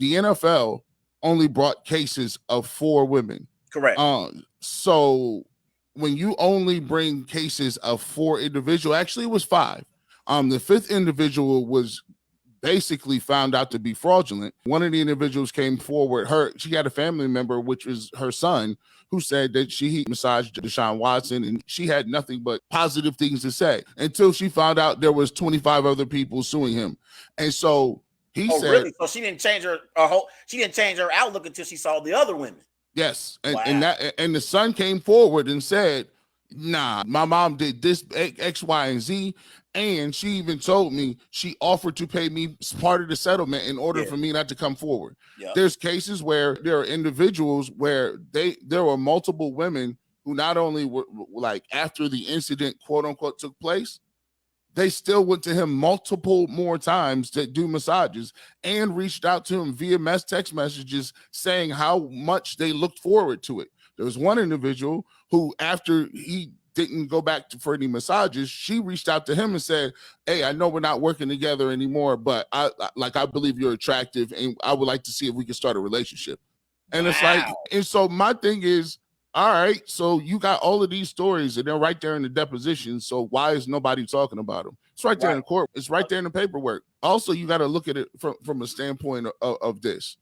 the NFL only brought cases of 4 women. Correct. So when you only bring cases of 4 individuals, actually it was 5. The 5th individual was basically found out to be fraudulent. One of the individuals came forward. She had a family member, which was her son, who said that she massaged DeShaun Watson, and she had nothing but positive things to say until she found out there was 25 other people suing him. And so he said, really? So she didn't change her outlook until she saw the other women. Yes, and the son came forward and said, nah, my mom did this X, Y, and Z, and she even told me she offered to pay me part of the settlement in order for me not to come forward. Yep. There's cases where there are individuals where there were multiple women who not only were like after the incident, quote unquote, took place, they still went to him multiple more times to do massages and reached out to him via text messages saying how much they looked forward to it. There was one individual who, after he didn't go back for any massages, she reached out to him and said, hey, I know we're not working together anymore, but I believe you're attractive and I would like to see if we can start a relationship. And it's like, and so my thing is, all right, so you got all of these stories and they're right there in the deposition. So why is nobody talking about them? It's right there in the court. It's right there in the paperwork. Also, you got to look at it from a standpoint of this.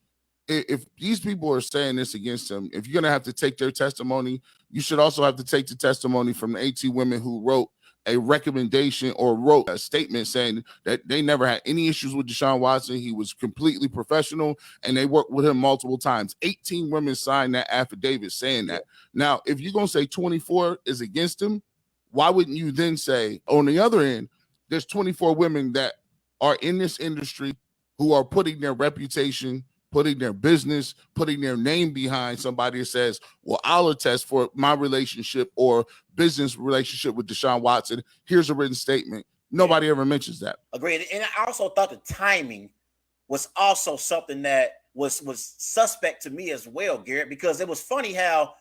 If these people are saying this against him, if you're going to have to take their testimony, you should also have to take the testimony from the 18 women who wrote a recommendation or wrote a statement saying that they never had any issues with DeShaun Watson. He was completely professional and they worked with him multiple times. 18 women signed that affidavit saying that. Now, if you're going to say 24 is against him, why wouldn't you then say, on the other end, there's 24 women that are in this industry who are putting their reputation, putting their business, putting their name behind somebody that says, well, I'll attest for my relationship or business relationship with DeShaun Watson. Here's a written statement. Nobody ever mentions that. Agreed. And I also thought the timing was also something that was suspect to me as well, Garrett, because it was funny how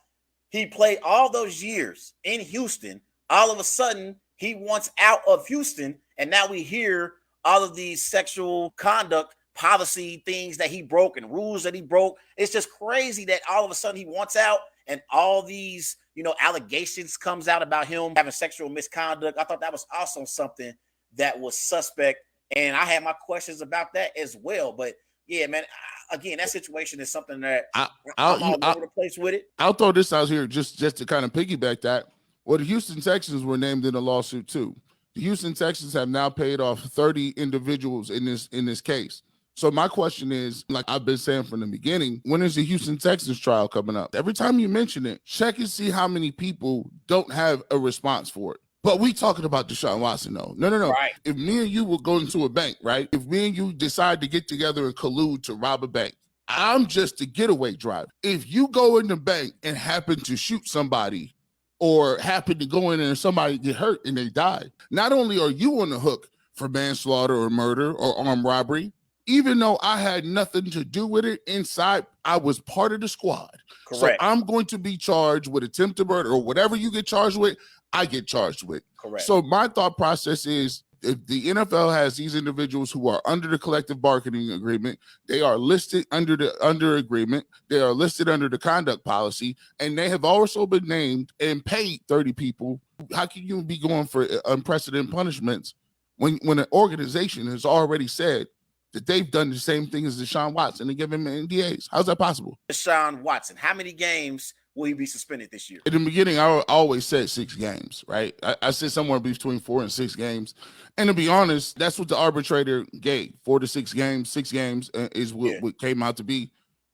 he played all those years in Houston. All of a sudden, he wants out of Houston, and now we hear all of these sexual conduct policy things that he broke and rules that he broke. It's just crazy that all of a sudden he wants out and all these, allegations comes out about him having sexual misconduct. I thought that was also something that was suspect. And I had my questions about that as well. But yeah, man, again, that situation is something that I'm all over the place with it. I'll throw this out here just to kind of piggyback that. Well, the Houston Texans were named in a lawsuit too. The Houston Texans have now paid off 30 individuals in this case. So my question is, like I've been saying from the beginning, when is the Houston Texans trial coming up? Every time you mention it, check and see how many people don't have a response for it. But we talking about DeShaun Watson, though. No. Right. If me and you will go into a bank, right? If me and you decide to get together and collude to rob a bank, I'm just a getaway driver. If you go in the bank and happen to shoot somebody or happen to go in there and somebody get hurt and they die, not only are you on the hook for manslaughter or murder or armed robbery, even though I had nothing to do with it inside, I was part of the squad. Correct. So I'm going to be charged with attempted murder or whatever you get charged with, I get charged with. Correct. So my thought process is if the NFL has these individuals who are under the collective bargaining agreement, they are listed under agreement, they are listed under the conduct policy, and they have also been named and paid 30 people, how can you be going for unprecedented punishments when an organization has already said that they've done the same thing as DeShaun Watson and give him NDAs? How's that possible? DeShaun Watson, how many games will he be suspended this year? In the beginning, I always said 6 games, right? I said somewhere between 4 and 6 games. And to be honest, that's what the arbitrator gave. 4 to 6 games. 6 games is what came out to be.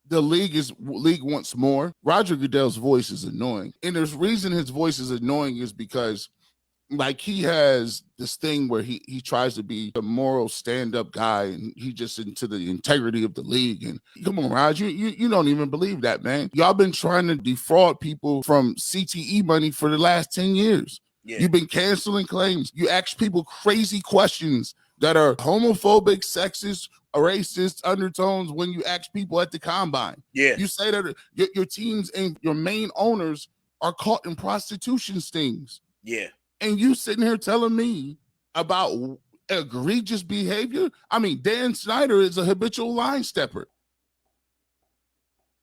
The league wants more. Roger Goodell's voice is annoying. And there's reason his voice is annoying is because like he has this thing where he tries to be a moral stand-up guy and he just into the integrity of the league. And come on, Raj, you don't even believe that, man. Y'all been trying to defraud people from CTE money for the last 10 years. Yeah. You've been canceling claims. You ask people crazy questions that are homophobic, sexist, racist undertones when you ask people at the combine. Yeah. You say that your teams and your main owners are caught in prostitution stings. Yeah. And you sitting here telling me about egregious behavior? I mean, Dan Snyder is a habitual line stepper.